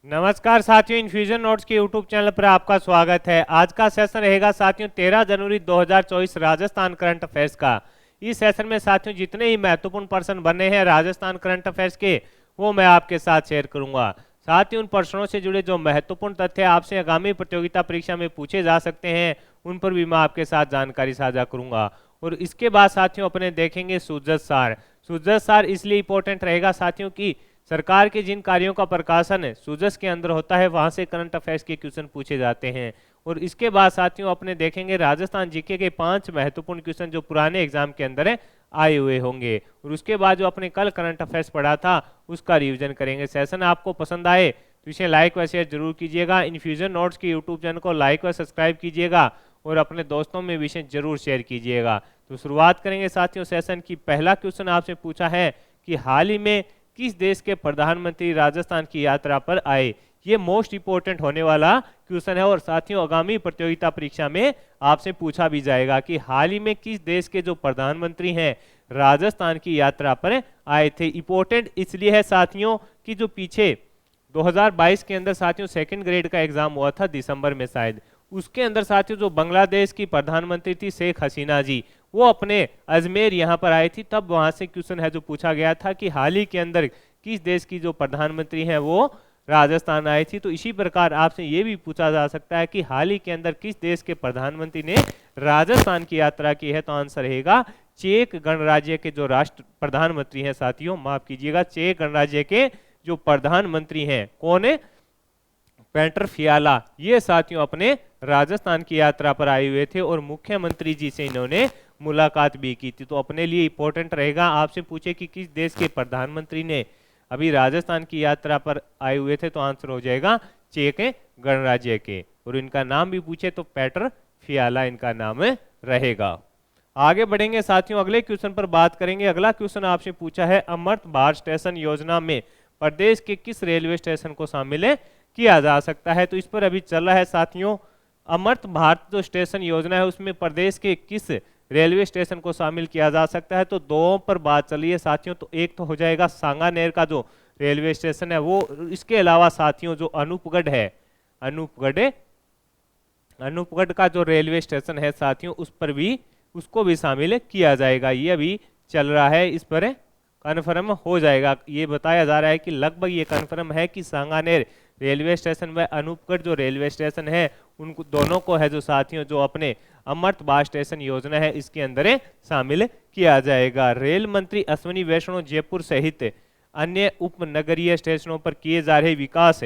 नमस्कार साथियों, infusion notes के यूट्यूब चैनल पर आपका स्वागत है। आज का सेशन रहेगा साथियों 13 जनवरी 2024 राजस्थान करंट अफेयर्स का। इस सेशन में साथियों जितने ही महत्वपूर्ण प्रश्न बने हैं राजस्थान करंट अफेयर्स के, वो मैं आपके साथ शेयर करूंगा। साथ ही उन प्रश्नों से जुड़े जो महत्वपूर्ण तथ्य आपसे आगामी प्रतियोगिता परीक्षा में पूछे जा सकते हैं, उन पर भी मैं आपके साथ जानकारी साझा करूंगा। और इसके बाद साथियों अपने देखेंगे सूजत सार। सूजत सार इसलिए इंपॉर्टेंट रहेगा साथियों की सरकार के जिन कार्यों का प्रकाशन सूजस के अंदर होता है, वहां से करंट अफेयर्स के क्वेश्चन पूछे जाते हैं। और इसके बाद साथियों अपने देखेंगे राजस्थान जीके के 5 महत्वपूर्ण क्वेश्चन जो पुराने एग्जाम के अंदर आए हुए होंगे। और उसके बाद जो अपने कल करंट अफेयर्स पढ़ा था उसका रिवीजन करेंगे। सेशन आपको पसंद आए तो इसे लाइक व शेयर जरूर कीजिएगा। इन्फ्यूजन नोट्स के यूट्यूब चैनल को लाइक व सब्सक्राइब कीजिएगा और अपने दोस्तों में विषय जरूर शेयर कीजिएगा। तो शुरुआत करेंगे साथियों सेशन की। पहला क्वेश्चन आपसे पूछा है कि हाल ही में किस देश के प्रधानमंत्री राजस्थान की यात्रा पर आए। ये मोस्ट इंपोर्टेंट होने वाला क्वेश्चन है और साथियों आगामी प्रतियोगिता परीक्षा में आपसे पूछा भी जाएगा कि हाल ही में किस देश के जो प्रधानमंत्री हैं राजस्थान की यात्रा पर आए थे। इंपॉर्टेंट इसलिए है साथियों कि जो पीछे 2022 के अंदर साथियों सेकंड ग्रेड का एग्जाम हुआ था दिसंबर में शायद, उसके अंदर साथियों जो बांग्लादेश की प्रधानमंत्री थी शेख हसीना जी, वो अपने अजमेर यहाँ पर आई थी। तब वहां से क्वेश्चन है जो पूछा गया था कि हाल ही के अंदर किस देश की जो प्रधानमंत्री हैं वो राजस्थान आई थी। तो इसी प्रकार आपसे ये भी पूछा जा सकता है कि हाल ही के अंदर किस देश के प्रधानमंत्री ने राजस्थान की यात्रा की है। तो आंसर रहेगा चेक गणराज्य के जो राष्ट्र प्रधानमंत्री हैं साथियों, माफ कीजिएगा, चेक गणराज्य के जो प्रधानमंत्री हैं कौन है, पेटर फियाला, ये साथियों अपने राजस्थान की यात्रा पर आए हुए थे और मुख्यमंत्री जी से इन्होंने मुलाकात भी की थी। तो अपने लिए इंपॉर्टेंट रहेगा आपसे पूछे कि किस देश के प्रधानमंत्री ने अभी राजस्थान की यात्रा पर आए हुए थे, तो आंसर हो जाएगा चेक गणराज्य के। और इनका नाम भी पूछे तो पेटर फियाला इनका नाम रहेगा। आगे बढ़ेंगे साथियों, अगले क्वेश्चन पर बात करेंगे। अगला क्वेश्चन आपसे पूछा है अमृत भारत स्टेशन योजना में प्रदेश के किस रेलवे स्टेशन को शामिल किया जा सकता है। तो इस पर अभी चल रहा है साथियों अमृत भारत जो स्टेशन योजना है उसमें प्रदेश के किस रेलवे स्टेशन को शामिल किया जा सकता है। तो दो पर बात चली है साथियों। तो एक तो हो जाएगा सांगानेर का जो रेलवे स्टेशन है वो, इसके अलावा साथियों जो अनूपगढ़ है, अनूपगढ़ का जो रेलवे स्टेशन है साथियों उस पर भी उसको भी शामिल किया जाएगा। ये अभी चल रहा है, इस पर कन्फर्म हो जाएगा। ये बताया जा रहा है कि लगभग ये कन्फर्म है कि सांगानेर रेलवे स्टेशन व अनूपगढ़ जो रेलवे स्टेशन है उनको दोनों को है जो साथियों जो अपने अमृत भारत स्टेशन योजना है इसके अंदर शामिल किया जाएगा। रेल मंत्री अश्विनी वैष्णव जयपुर सहित अन्य उपनगरीय स्टेशनों पर किए जा रहे विकास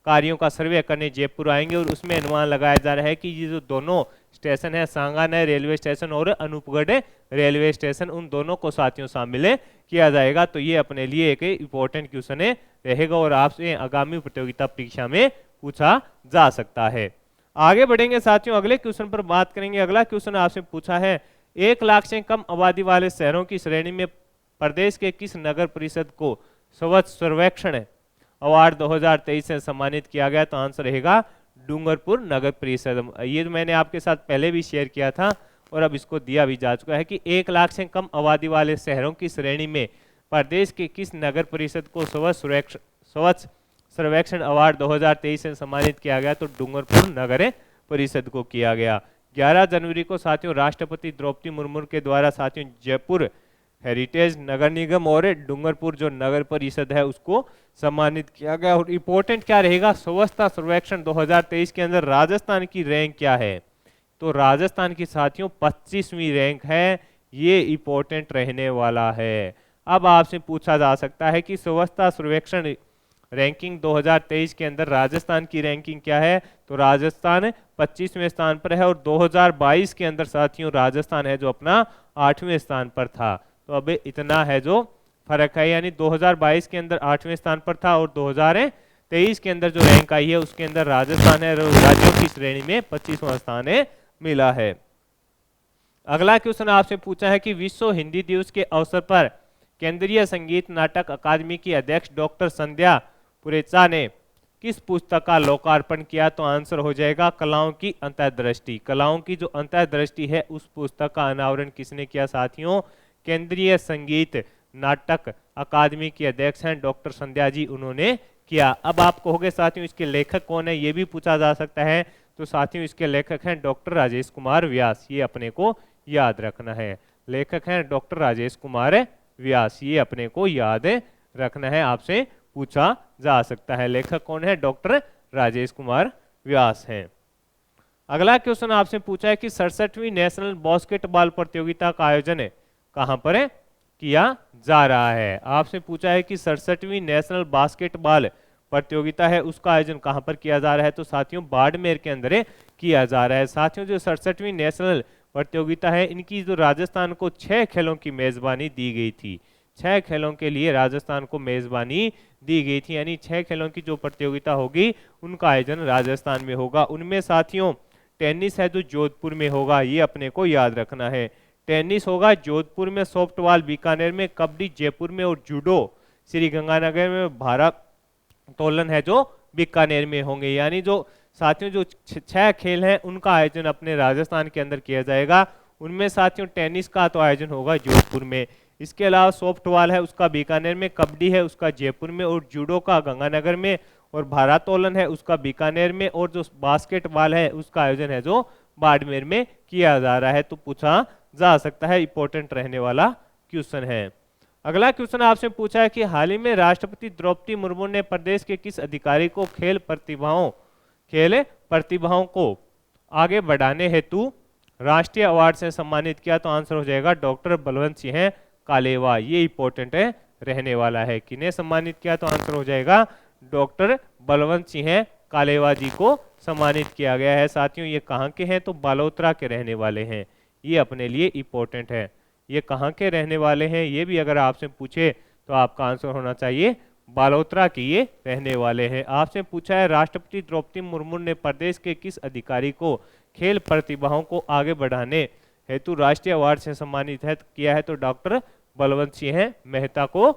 कार्यों का सर्वे करने जयपुर आएंगे और उसमें अनुमान लगाया जा रहा है कि ये जो दोनों स्टेशन है सांगानेर रेलवे स्टेशन और अनूपगढ़ रेलवे स्टेशन, उन दोनों को साथियों शामिल किया जाएगा। तो ये अपने लिए एक इंपॉर्टेंट क्वेश्चन रहेगा और आपसे आगामी प्रतियोगिता परीक्षा में पूछा जा सकता है। आगे बढ़ेंगे साथियों, अगले क्वेश्चन पर बात करेंगे। अगला क्वेश्चन आपसे पूछा है 1 लाख से कम आबादी वाले शहरों की श्रेणी में प्रदेश के किस नगर परिषद को स्वच्छ सर्वेक्षण अवार्ड 2023 से सम्मानित किया गया। तो आंसर रहेगा डूंगरपुर नगर परिषद। ये मैंने आपके साथ पहले भी शेयर किया था और अब इसको दिया भी जा चुका है कि 1 लाख से कम आबादी वाले शहरों की श्रेणी में प्रदेश के किस नगर परिषद को स्वच्छ सर्वेक्षण अवार्ड 2023 से सम्मानित किया गया। तो डूंगरपुर नगर परिषद को किया गया। 11 जनवरी को साथियों राष्ट्रपति द्रौपदी मुर्मू के द्वारा साथियों जयपुर हेरिटेज नगर निगम और डूंगरपुर जो नगर परिषद है उसको सम्मानित किया गया। और इंपॉर्टेंट क्या रहेगा, स्वच्छता सर्वेक्षण 2023 के अंदर राजस्थान की रैंक क्या है। तो राजस्थान की साथियों 25वीं रैंक है, ये इंपॉर्टेंट रहने वाला है। अब आपसे पूछा जा सकता है कि स्वच्छता सर्वेक्षण रैंकिंग 2023 के अंदर राजस्थान की रैंकिंग क्या है। तो राजस्थान 25वें स्थान पर है और 2022 के अंदर साथियों राजस्थान है जो अपना 8वें स्थान पर था। तो अब इतना है जो फर्क है, यानी 2022 के अंदर 8वें स्थान पर था और 2023 के अंदर जो रैंक आई है उसके अंदर राजस्थान है राज्यों की श्रेणी में 25वां स्थान मिला है। अगला क्वेश्चन आपसे पूछा है कि विश्व हिंदी दिवस के अवसर पर केंद्रीय संगीत नाटक अकादमी की अध्यक्ष डॉक्टर संध्या पुरेचा ने किस पुस्तक का लोकार्पण किया। तो आंसर हो जाएगा कलाओं की अंतर्दृष्टि। कलाओं की जो अंतर्दृष्टि है उस पुस्तक का अनावरण किसने किया साथियों, केंद्रीय संगीत नाटक अकादमी के अध्यक्ष हैं डॉक्टर संध्या जी, उन्होंने किया। अब आप कहोगे साथियों इसके लेखक कौन है, ये भी पूछा जा सकता है। तो साथियों इसके लेखक हैं डॉक्टर राजेश कुमार व्यास, ये अपने को याद रखना है। लेखक हैं डॉक्टर राजेश कुमार व्यास, ये अपने को याद रखना है, आपसे पूछा जा सकता है। लेखक कौन है, डॉक्टर राजेश कुमार व्यास हैं। अगला क्वेश्चन आपसे पूछा है कि 67वीं नेशनल बास्केटबॉल प्रतियोगिता का आयोजन कहां पर किया जा रहा है। आपसे पूछा है कि 67वीं नेशनल बास्केटबॉल प्रतियोगिता है उसका आयोजन कहां पर किया जा रहा है। तो साथियों बाड़मेर के अंदर किया जा रहा है। साथियों जो 67वीं नेशनल प्रतियोगिता है इनकी जो राजस्थान को 6 खेलों की मेजबानी दी गई थी, 6 खेलों के लिए राजस्थान को मेजबानी दी गई थी, यानी 6 खेलों की जो प्रतियोगिता होगी उनका आयोजन राजस्थान में होगा। उनमें साथियों टेनिस है जो जोधपुर में होगा, ये अपने को याद रखना है। टेनिस होगा जोधपुर में, सॉफ्टबॉल बीकानेर में, कबड्डी जयपुर में और जूडो श्री गंगानगर में, भारोत्तोलन है जो बीकानेर में होंगे। यानी जो साथियों जो 6 खेल हैं उनका आयोजन अपने राजस्थान के अंदर किया जाएगा। उनमें साथियों टेनिस का तो आयोजन होगा जोधपुर में, इसके अलावा सॉफ्टबॉल है उसका बीकानेर में, कबड्डी है उसका जयपुर में और जूडो का गंगानगर में, और भारोत्तोलन है उसका बीकानेर में, और जो बास्केटबॉल है उसका आयोजन है जो बाड़मेर में किया जा रहा है। तो पूछा जा सकता है, इंपॉर्टेंट रहने वाला क्वेश्चन है। अगला क्वेश्चन आपसे पूछा है कि हाल ही में राष्ट्रपति द्रौपदी मुर्मू ने प्रदेश के किस अधिकारी को खेल प्रतिभाओं को आगे बढ़ाने हेतु राष्ट्रीय अवार्ड से सम्मानित किया। तो आंसर हो जाएगा डॉक्टर बलवंत सिंह कालेवा, ये इंपॉर्टेंट है रहने वाला है। किन्हें सम्मानित किया, तो आंसर हो जाएगा डॉक्टर बलवंत सिंह कालेवा जी को सम्मानित किया गया है। साथियों ये कहाँ के हैं, तो बालोतरा के रहने वाले हैं, ये अपने लिए इंपॉर्टेंट है। ये कहाँ के रहने वाले हैं, ये भी अगर आपसे पूछे तो आपका आंसर होना चाहिए बालोतरा के ये रहने वाले हैं। आपसे पूछा है राष्ट्रपति द्रौपदी मुर्मू ने प्रदेश के किस अधिकारी को खेल प्रतिभाओं को आगे बढ़ाने हेतु राष्ट्रीय अवार्ड से सम्मानित किया है। तो डॉक्टर बलवंत सिंह मेहता को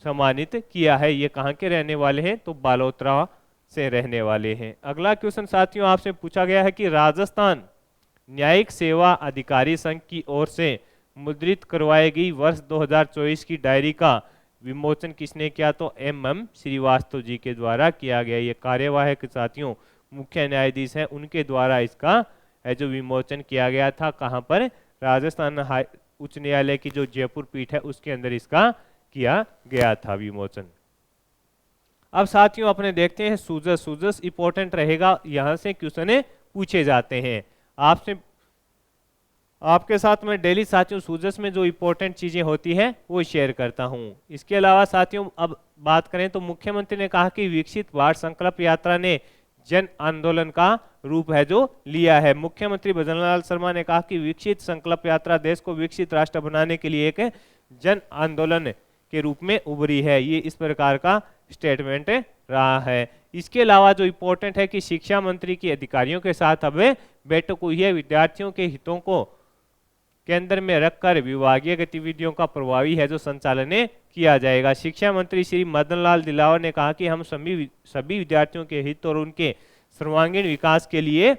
सम्मानित किया है। ये कहाँ के रहने वाले हैं, तो बालोतरा से रहने वाले हैं। अगला क्वेश्चन साथियों आपसे पूछा गया है कि राजस्थान न्यायिक सेवा अधिकारी संघ की ओर से मुद्रित करवाई गई वर्ष 2024 की डायरी का विमोचन किसने किया। तो MM श्रीवास्तव जी के द्वारा किया गया। ये कार्यवाहक साथियों मुख्य न्यायाधीश हैं, उनके द्वारा इसका जो विमोचन किया गया था। कहाँ पर, राजस्थान उच्च न्यायालय की जो जयपुर पीठ है उसके अंदर इसका किया गया था विमोचन। अब साथियों अपने देखते हैं सूजस इंपॉर्टेंट रहेगा, यहां से क्वेश्चन पूछे जाते हैं आपसे। आपके साथ में डेली साथियों सूजस में जो इंपॉर्टेंट चीजें होती हैं वो शेयर करता हूं। इसके अलावा साथियों अब बात करें तो मुख्यमंत्री ने कहा कि विकसित भारत संकल्प यात्रा ने जन आंदोलन का रूप है जो लिया है। मुख्यमंत्री भजनलाल शर्मा ने कहा कि विकसित संकल्प यात्रा देश को विकसित राष्ट्र बनाने के लिए एक जन आंदोलन के रूप में उभरी है। ये इस प्रकार का स्टेटमेंट रहा है। इसके अलावा जो इंपॉर्टेंट है कि शिक्षा मंत्री के अधिकारियों के साथ अब बैठक हुई है। विद्यार्थियों के हितों को केंद्र में रखकर विभागीय गतिविधियों का प्रभावी है जो संचालन किया जाएगा। शिक्षा मंत्री श्री मदन लाल दिलावर ने कहा कि हम सभी विद्यार्थियों के हित और उनके सर्वांगीण विकास के लिए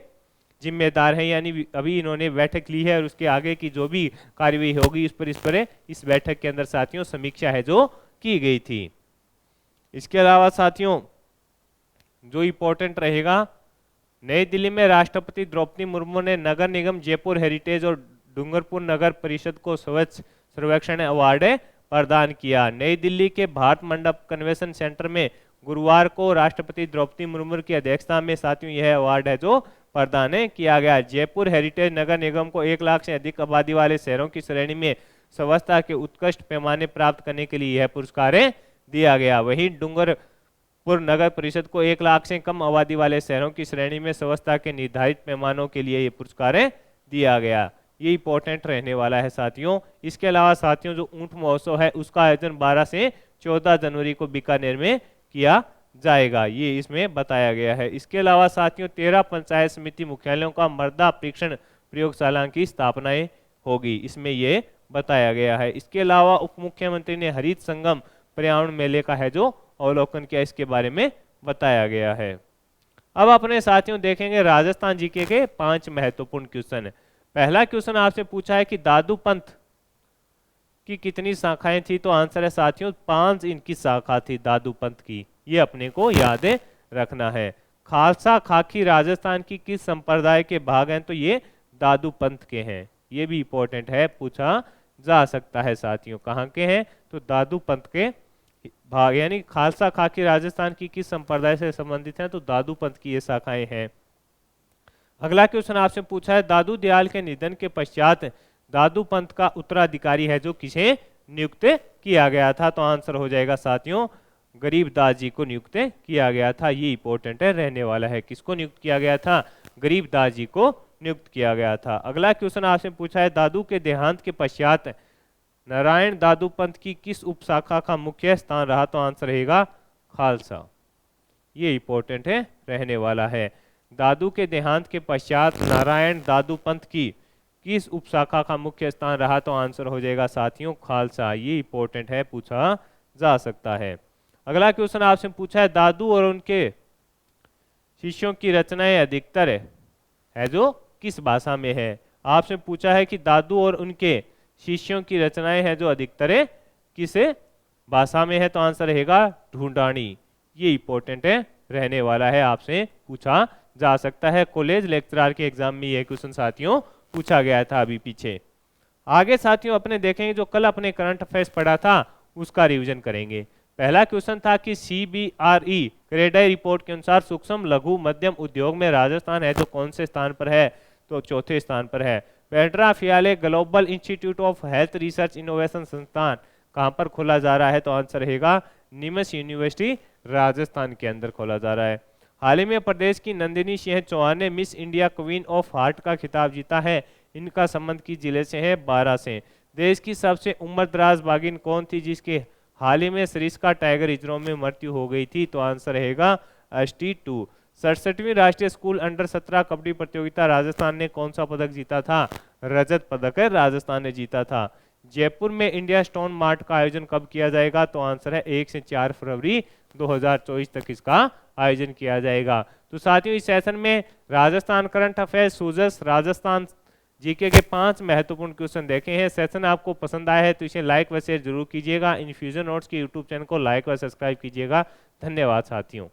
जिम्मेदार हैं। यानी अभी इन्होंने बैठक ली है और उसके आगे की जो भी कार्यवाही होगी इस बैठक के अंदर साथियों समीक्षा है जो की गई थी। इसके अलावा साथियों जो इंपॉर्टेंट रहेगा, नई दिल्ली में राष्ट्रपति द्रौपदी मुर्मू ने नगर निगम जयपुर हेरिटेज और डूंगरपुर नगर परिषद को स्वच्छ सर्वेक्षण अवार्ड प्रदान किया। नई दिल्ली के भारत मंडप कन्वेंशन सेंटर में गुरुवार को राष्ट्रपति द्रौपदी मुर्मू की अध्यक्षता में साथियों यह अवार्ड है जो प्रदान किया गया। जयपुर हेरिटेज नगर निगम को 1 लाख से अधिक आबादी वाले शहरों की श्रेणी में स्वच्छता के उत्कृष्ट पैमाने प्राप्त करने के लिए यह पुरस्कार दिया गया। वहीं डूंगरपुर नगर परिषद को 1 लाख से कम आबादी वाले शहरों की श्रेणी में स्वच्छता के निर्धारित पैमानों के लिए यह पुरस्कार दिया गया। ये इंपॉर्टेंट रहने वाला है साथियों। इसके अलावा साथियों जो ऊंट महोत्सव है उसका आयोजन 12 से 14 जनवरी को बीकानेर में किया जाएगा, ये इसमें बताया गया है। इसके अलावा साथियों 13 पंचायत समिति मुख्यालयों का मृदा परीक्षण प्रयोगशाला की स्थापना होगी, इसमें ये बताया गया है। इसके अलावा उप मुख्यमंत्री ने हरित संगम पर्यावरण मेले का है जो अवलोकन किया, इसके बारे में बताया गया है। अब अपने साथियों देखेंगे राजस्थान जीके के 5 महत्वपूर्ण क्वेश्चन। पहला क्वेश्चन आपसे पूछा है कि दादू पंथ की कितनी शाखाएं थी। तो आंसर है साथियों 5 इनकी शाखा थी दादू पंथ की, ये अपने को याद रखना है। खालसा खाकी राजस्थान की किस संप्रदाय के भाग हैं, तो ये दादू पंथ के हैं। ये भी इंपॉर्टेंट है, पूछा जा सकता है साथियों, कहाँ के हैं, तो दादू पंथ के भाग, यानी खालसा खाकी राजस्थान की किस संप्रदाय से संबंधित हैं, तो दादू पंथ की ये शाखाएं हैं। अगला क्वेश्चन आपसे पूछा है, दादू दयाल के निधन के पश्चात दादू पंथ का उत्तराधिकारी है जो किसे नियुक्त किया गया था, तो आंसर हो जाएगा साथियों गरीबदास जी को नियुक्त किया गया था। ये इंपॉर्टेंट है, रहने वाला है। किसको नियुक्त किया गया था, गरीबदास जी को नियुक्त किया गया था। अगला क्वेश्चन आपसे पूछा है, दादू के देहांत के पश्चात नारायण दादू पंथ की किस उपशाखा का मुख्य स्थान रहा, तो आंसर रहेगा खालसा। ये इंपॉर्टेंट है, रहने वाला है। दादू के देहांत के पश्चात नारायण दादू पंथ की किस उपशाखा का मुख्य स्थान रहा, तो आंसर हो जाएगा साथियों खालसा। ये इंपॉर्टेंट है, पूछा जा सकता है। अगला क्वेश्चन आपसे पूछा है, दादू और उनके शिष्यों की रचनाएं अधिकतर है जो किस भाषा में है। आपसे पूछा है कि दादू और उनके शिष्यों की रचनाएं हैं जो अधिकतर किस भाषा में है, तो आंसर रहेगा ढूंढानी। ये इंपॉर्टेंट है, रहने वाला है, आपसे पूछा जा सकता है। कॉलेज लेक्चरर के एग्जाम में ये क्वेश्चन साथियों पूछा गया था अभी पीछे। आगे साथियों अपने देखेंगे, जो कल अपने करंट अफेयर्स पढ़ा था उसका रिवीजन करेंगे। पहला क्वेश्चन था कि CBRE क्रेडाई रिपोर्ट के अनुसार सूक्ष्म लघु मध्यम उद्योग में राजस्थान है जो कौन से स्थान पर है, तो चौथे स्थान पर है। पेट्रा फियाले global institute of health research innovation संस्थान कहां पर खोला जा रहा है, तो आंसर रहेगा निमस यूनिवर्सिटी राजस्थान के अंदर खोला जा रहा है। हाल ही में प्रदेश की नंदिनी सिंह चौहान ने miss India queen of heart का खिताब जीता है। इनका संबंध किस जिले से है, बारां से। देश की सबसे उम्रदराज बाघिन कौन थी जिसके हाल ही में सरिस्का टाइगर रिजर्व में मृत्यु हो गई थी, तो आंसर रहेगा ST2। 67वीं राष्ट्रीय स्कूल अंडर 17 कबड्डी प्रतियोगिता राजस्थान ने कौन सा पदक जीता था, रजत पदक राजस्थान ने जीता था। जयपुर में इंडिया स्टोन मार्ट का आयोजन कब किया जाएगा, तो आंसर है 1 से 4 फरवरी 2024 तक इसका आयोजन किया जाएगा। तो साथियों इस सेशन में Rajasthan current affairs, Sujas, Rajasthan GK के 5 महत्वपूर्ण क्वेश्चन देखे हैं। सेशन आपको पसंद आया है तो इसे लाइक व शेयर जरूर कीजिएगा। इन्फ्यूजन नोट्स के यूट्यूब चैनल को लाइक व सब्सक्राइब कीजिएगा। धन्यवाद साथियों।